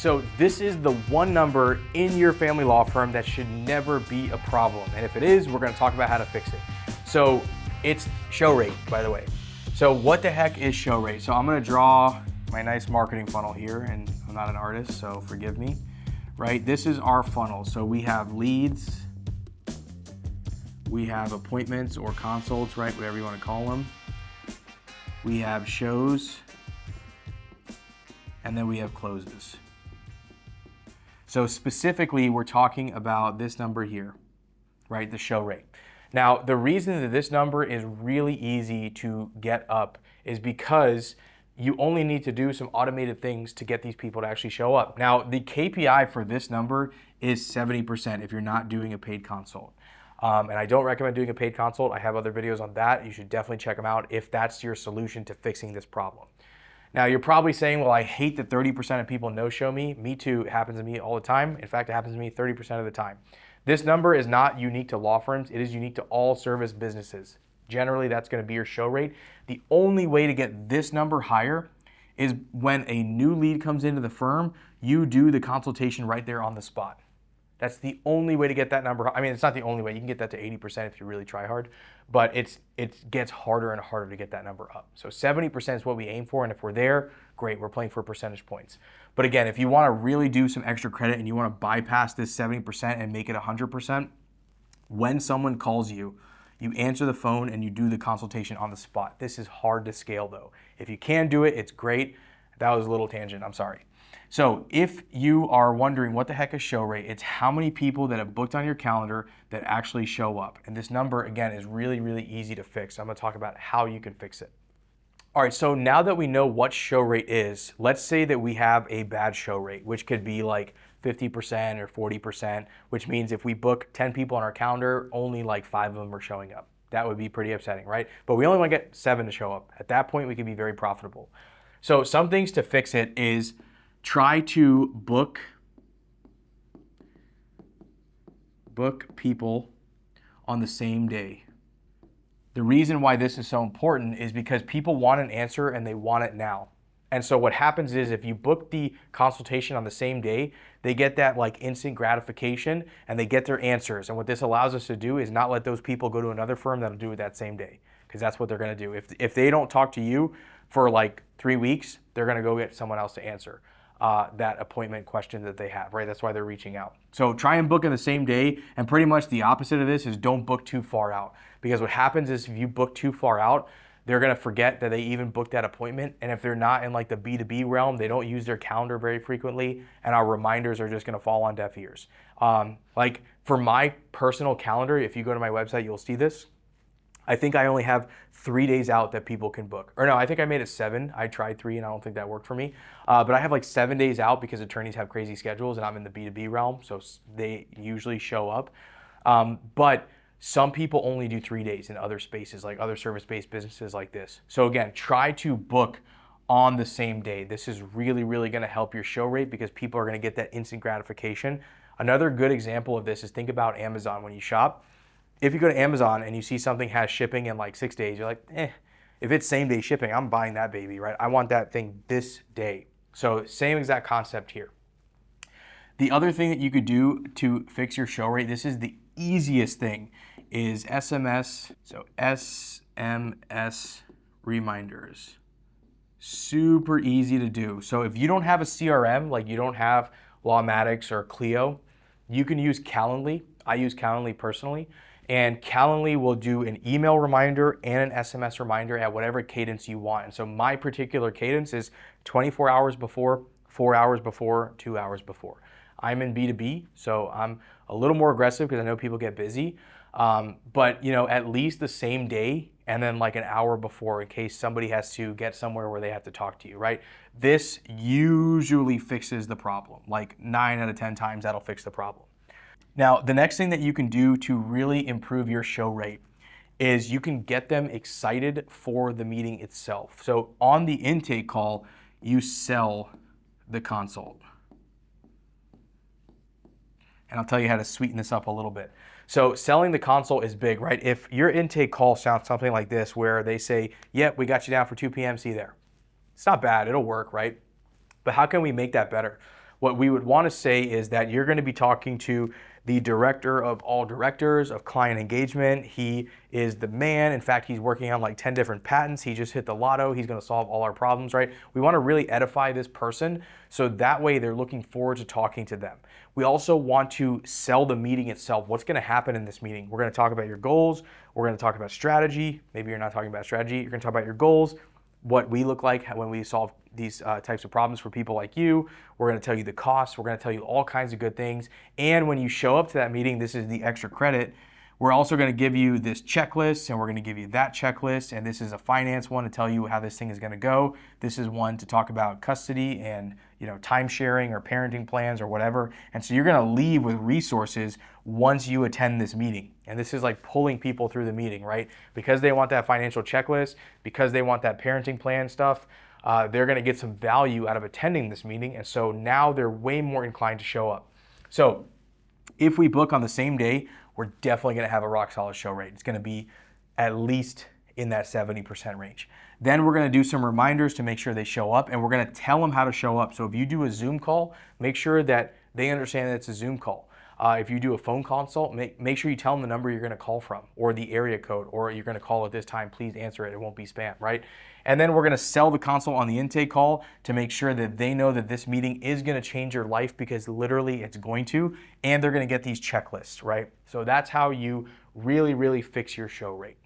So this is the one number in your family law firm that should never be a problem. And if it is, we're gonna talk about how to fix it. So it's show rate, by the way. So what the heck is show rate? So I'm gonna draw my nice marketing funnel here, and I'm not an artist, so forgive me, right? This is our funnel. So we have leads, we have appointments or consults, right? Whatever you wanna call them. We have shows, and then we have closes. So specifically, we're talking about this number here, right? The show rate. Now, the reason that this number is really easy to get up is because you only need to do some automated things to get these people to actually show up. Now, the KPI for this number is 70% if you're not doing a paid consult. And I don't recommend doing a paid consult. I have other videos on that. You should definitely check them out if that's your solution to fixing this problem. Now, you're probably saying, well, I hate that 30% of people no-show me. Me too, it happens to me all the time. In fact, it happens to me 30% of the time. This number is not unique to law firms. It is unique to all service businesses. Generally, that's gonna be your show rate. The only way to get this number higher is when a new lead comes into the firm, you do the consultation right there on the spot. That's the only way to get that number. I mean, it's not the only way. You can get that to 80% if you really try hard, but it gets harder and harder to get that number up. So 70% is what we aim for, and if we're there, great, we're playing for percentage points. But again, if you wanna really do some extra credit and you wanna bypass this 70% and make it 100%, when someone calls you, you answer the phone and you do the consultation on the spot. This is hard to scale though. If you can do it, it's great. That was a little tangent, I'm sorry. So if you are wondering what the heck is show rate, it's how many people that have booked on your calendar that actually show up. And this number, again, is really, really easy to fix. I'm gonna talk about how you can fix it. All right, so now that we know what show rate is, let's say that we have a bad show rate, which could be like 50% or 40%, which means if we book 10 people on our calendar, only like 5 of them are showing up. That would be pretty upsetting, right? But we only wanna get 7 to show up. At that point, we can be very profitable. So some things to fix it is try to book people on the same day. The reason why this is so important is because people want an answer and they want it now. And so what happens is if you book the consultation on the same day, they get that like instant gratification and they get their answers. And what this allows us to do is not let those people go to another firm that'll do it that same day, because that's what they're gonna do. If they don't talk to you for like 3 weeks, they're gonna go get someone else to answer that appointment question that they have, right? That's why they're reaching out. So try and book in the same day, and pretty much the opposite of this is don't book too far out, because what happens is if you book too far out, they're gonna forget that they even booked that appointment, and if they're not in like the B2B realm, they don't use their calendar very frequently, and our reminders are just gonna fall on deaf ears. Like for my personal calendar, if you go to my website, you'll see this. I think I only have 3 days out that people can book. Or no, I think I made it 7. I tried 3 and I don't think that worked for me. But I have like 7 days out because attorneys have crazy schedules and I'm in the B2B realm, so they usually show up. But some people only do 3 days in other spaces, like other service-based businesses like this. So again, try to book on the same day. This is really, really gonna help your show rate because people are gonna get that instant gratification. Another good example of this is think about Amazon when you shop. If you go to Amazon and you see something has shipping in like 6 days, you're like, if it's same day shipping, I'm buying that baby, right? I want that thing this day. So same exact concept here. The other thing that you could do to fix your show rate, this is the easiest thing, is SMS. So SMS reminders. Super easy to do. So if you don't have a CRM, like you don't have Lawmatics or Clio, you can use Calendly. I use Calendly personally. And Calendly will do an email reminder and an SMS reminder at whatever cadence you want. And so my particular cadence is 24 hours before, 4 hours before, 2 hours before. I'm in B2B, so I'm a little more aggressive because I know people get busy. But you know, at least the same day and then like an hour before in case somebody has to get somewhere where they have to talk to you, right? This usually fixes the problem. Like 9 out of 10 times that'll fix the problem. Now, the next thing that you can do to really improve your show rate is you can get them excited for the meeting itself. So on the intake call, you sell the consult. And I'll tell you how to sweeten this up a little bit. So selling the consult is big, right? If your intake call sounds something like this, where they say, yep, we got you down for 2 p.m., see you there. It's not bad, it'll work, right? But how can we make that better? what we would want to say is that you're going to be talking to the director of all directors of client engagement. He is the man. In fact, he's working on like 10 different patents. He just hit the lotto. He's going to solve all our problems, right? We want to really edify this person so that way they're looking forward to talking to them. We also want to sell the meeting itself. What's going to happen in this meeting? We're going to talk about your goals. We're going to talk about strategy. Maybe you're not talking about strategy. You're going to talk about your goals, what we look like when we solve these types of problems for people like you. We're going to tell you the costs. We're going to tell you all kinds of good things. And when you show up to that meeting, this is the extra credit. We're also going to give you this checklist, and we're going to give you that checklist. And this is a finance one to tell you how this thing is going to go. This is one to talk about custody and time sharing or parenting plans or whatever. And so you're going to leave with resources once you attend this meeting. And this is like pulling people through the meeting, right? Because they want that financial checklist, because they want that parenting plan stuff, they're going to get some value out of attending this meeting. And so now they're way more inclined to show up. So if we book on the same day, we're definitely going to have a rock solid show rate. It's going to be at least in that 70% range. Then we're going to do some reminders to make sure they show up, and we're going to tell them how to show up. So if you do a Zoom call, make sure that they understand that it's a Zoom call. If you do a phone consult, make sure you tell them the number you're going to call from, or the area code, or you're going to call at this time. Please answer it. It won't be spam, right? And then we're going to sell the consult on the intake call to make sure that they know that this meeting is going to change your life, because literally it's going to, and they're going to get these checklists, right? So that's how you really, really fix your show rate.